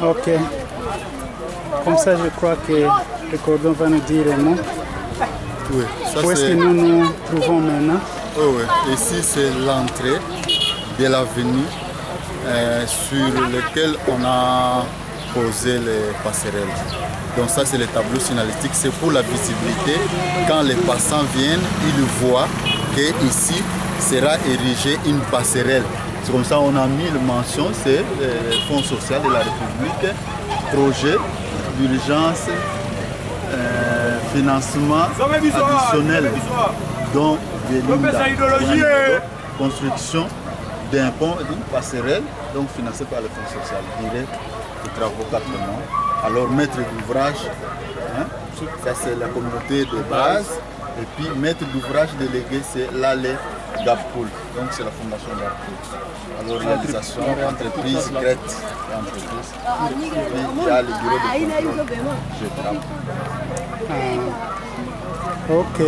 Ok. Comme ça, je crois que le cordon va nous dire un mot. Oui, ça où est-ce que nous nous trouvons maintenant? Oui, ici c'est l'entrée de l'avenue sur lequel on a posé les passerelles. Donc ça c'est le tableau signalétique, c'est pour la visibilité. Quand les passants viennent, ils voient que ici sera érigée une passerelle. C'est comme ça on a mis le mention, c'est le Fonds social de la République, projet d'urgence, financement additionnel, dont des lignes construction d'un pont et d'une passerelle, donc financé par le Fonds social, direct de travaux 4 mois. Alors maître d'ouvrage, hein, ça c'est la communauté de base, et puis maître d'ouvrage délégué c'est l'ALE Gappoul, donc c'est la fondation Gappoul. Alors réalisation, entreprise, Crète et entreprise. Et puis il y a le bureau de contrôle. Je travaille. Ok.